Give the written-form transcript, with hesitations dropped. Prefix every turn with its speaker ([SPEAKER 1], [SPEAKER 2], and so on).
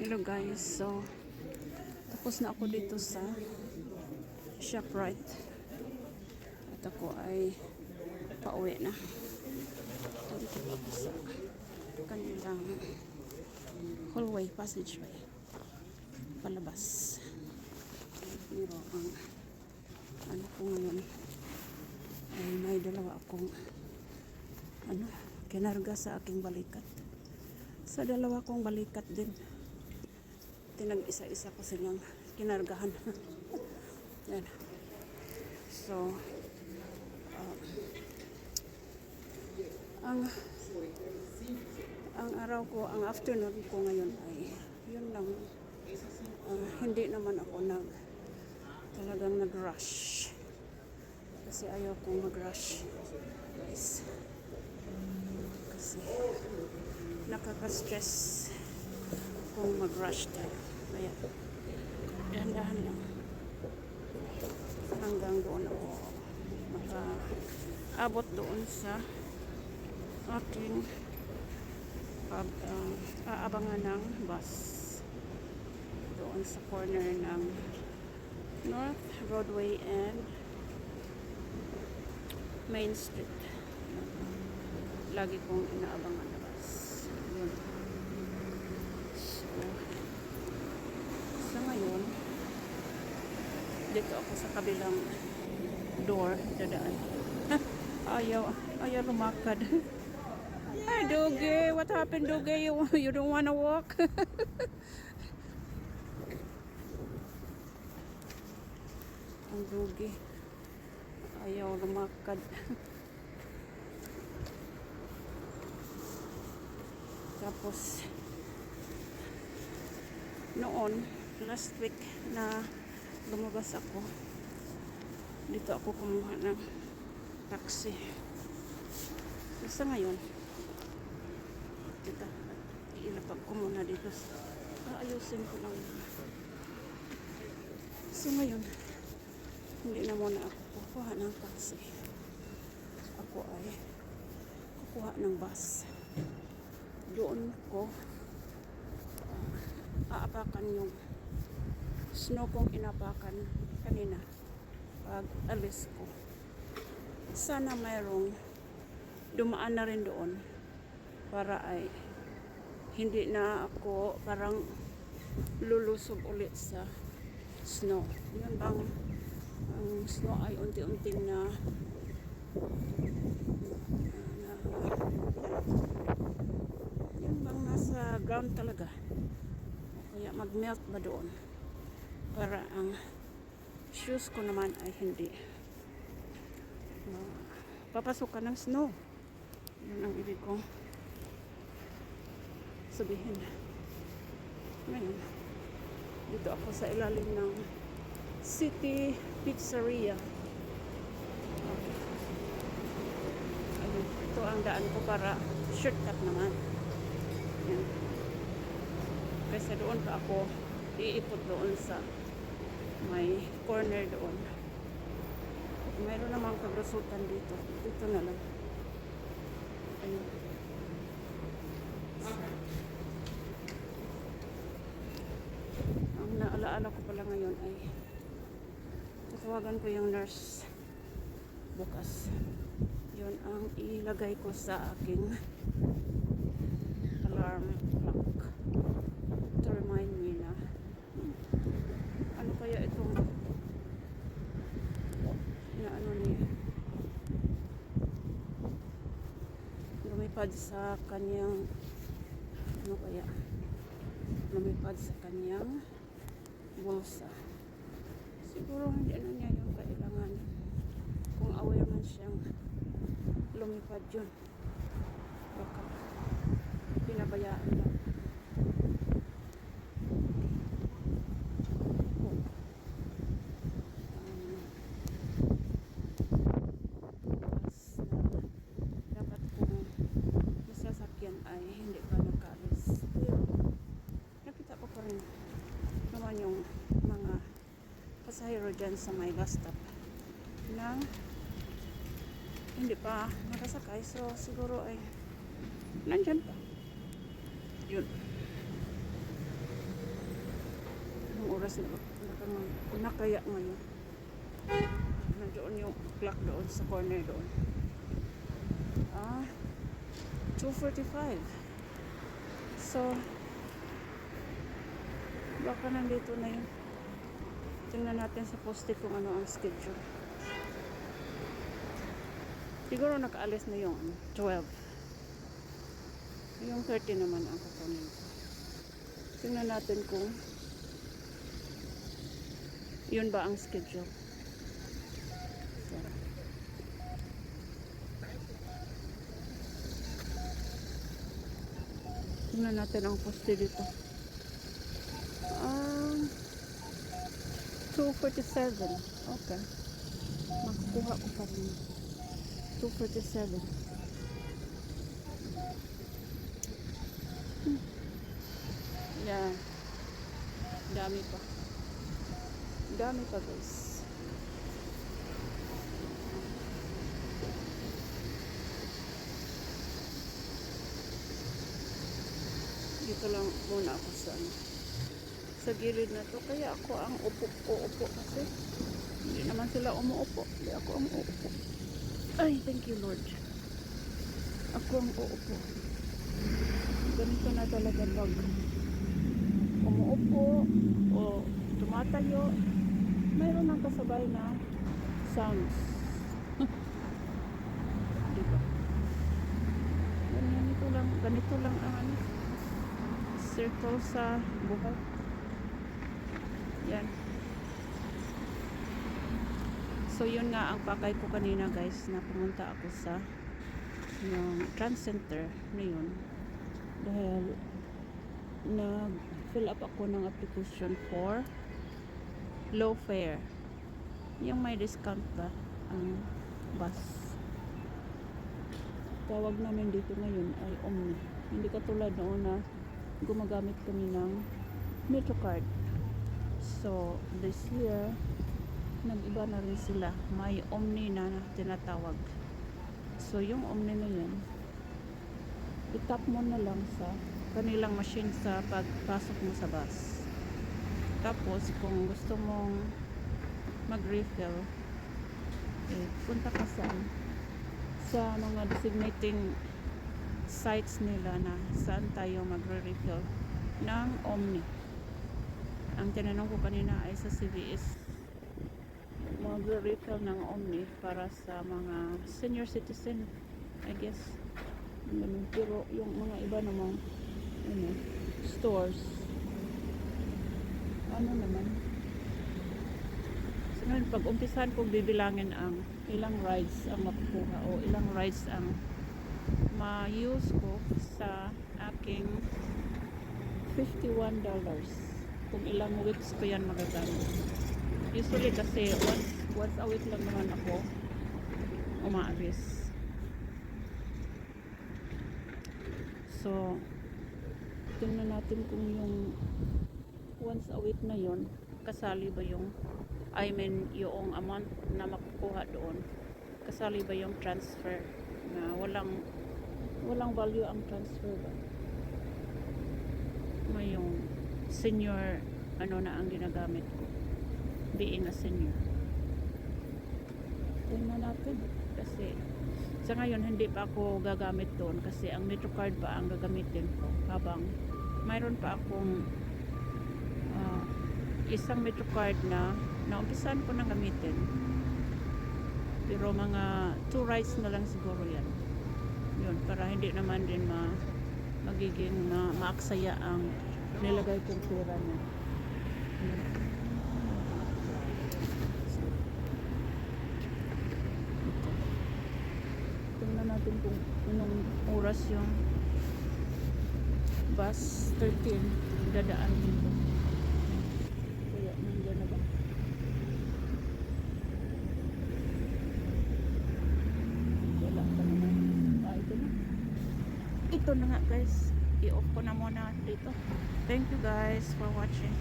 [SPEAKER 1] Hello guys, so tapos na ako dito sa ShopRite at ako ay pauwi na. Dito ako sa kanilang hallway, passageway palabas. Pero ang ano ko ngayon ay may dalawa akong kinarga sa aking balikat. Sa dalawa kong balikat din, tinag-isa-isa ko silang kinargahan. Yan. So, ang araw ko, ang afternoon ko ngayon ay yun lang. Hindi naman ako talagang nag-rush. Kasi ayaw kong mag-rush, guys. Kasi nakaka-stress kung mag-rush tayo. Kaya dahan-dahan lang hanggang doon ako makaabot doon sa aking aabangan ng bus doon sa corner ng North Broadway and Main Street. Lagi kong inaabangan na bus. Yun. So ngayon, dito ako sa kabilang door, dadaan. Ayaw lumakad. Hi, Doggy! What happened, Doggy? You don't wanna walk? Ang Doggy. Ayaw lumakad. Tapos, noon, last week na lumabas ako, dito ako kumuha ng taxi. So, sa ngayon, ilapag ko muna dito. Ayusin ko lang. So, ngayon, hindi na muna ako kukuha ng taxi. Ako ay kukuha ng bus. Doon ko aapakan yung snow kong inapakan kanina pag alis ko. Sana mayroong dumaan na rin doon para ay hindi na ako parang lulusob ulit sa snow. Yun bang ang snow ay unti-unting na yun bang nasa ground talaga. Kaya mag-melt ba doon para ang shoes ko naman ay hindi papasok ka ng snow. Yun ang ibig kong sabihin. Ngayon, dito ako sa ilalim ng City Pizzeria. Ayun, ito ang daan ko para shortcut naman. Yan. Kasi doon pa ako iipot doon sa may corner doon. Mayroon namang kagrusutan dito. Dito na lang. Ayun. Ang naalaala ko pala ngayon ay tatawagan ko yung nurse bukas. Yun ang ilagay ko sa aking alarm clock to remind me na ano kaya itong na lumipad sa kanyang lumipad sa kanyang bulsa. Siguro hindi niya yung kailangan. Kung aware man siyang lumipad yun, baka pinabayaan lang. Dapat kung masasakyan ay hindi pa nakaalis. Pero nakita ko pa rin naman yung mga pasahero dyan sa may bus stop na hindi pa nakasakay. So siguro ay nandyan pa. Yun. oras na nakaya ngayon. Nandoon yung clock doon sa corner doon. 2:45. So, baka nandito na yun. Tingnan natin sa poste kung ano ang schedule. Siguro nakaalis na yung 12. Yung 30 naman ang kukunin ko. Tingnan natin kung yun ba ang schedule. So, tingnan natin ang poste dito. 2:47. Okay. Makukuha ko pa rin. 2:47. Yeah. Dami pa. Dami pa, guys. Dito lang muna ako sa gilid na to. Kaya ako ang uupo kasi hindi naman sila umuupo. Hindi ako ang uupo. Ay, thank you, Lord. Ako ang uupo. Ganito na talaga pag umuupo o tumatayo, mayroon ng kasabay na sounds. Diba? Ganito lang ang circle sa buhay. Yan. So yun nga ang pakay ko kanina, guys, na pumunta ako sa yung trans center na yun dahil nag-fill up ako ng application for low fare, yung may discount ba ang bus. Tawag namin dito ngayon ay Omni, hindi katulad noon na gumagamit kami ng MetroCard. So this year nag-iba na rin sila, may Omni na tinatawag. So yung Omni na yun, i-tap mo na lang sa kanilang machine sa pagpasok mo sa bus. Tapos kung gusto mong mag-refill, punta ka sa mga designating sites nila na saan tayo magre-refill ng Omni. Ang tinanong ko kanina ay sa CVS, magre-refill ng Omni para sa mga senior citizen, I guess. Pero yung mga iba namang stores, ano naman. So ngayon, pag umpisahan kong bibilangin ang ilang rides ang makukuha o ilang rides ang ma-use ko sa aking $51 kung ilang weeks ko yan magagamit. Usually kasi once a week lang naman ako umaalis. So tingnan natin kung yung once a week na yon kasali ba yung yung amount na makukuha doon, kasali ba yung transfer na walang value ang transfer ba, may yung senior na ang ginagamit ko being a senior. Tingnan natin kasi sa ngayon hindi pa ako gagamit doon kasi ang MetroCard pa ang gagamitin ko, habang mayroon pa akong isang MetroCard na naumpisan ko nang gamitin, pero mga 2 rides na lang siguro yan para hindi naman din magiging maaksaya ang nilagay kong pera niya. Tingnan natin kung anong oras yung bus 13 dadaan dito. Kaya nandiyan na ba? Wala pa naman. Ito na. Ito na nga, guys. I-off ko na muna dito. Thank you guys for watching.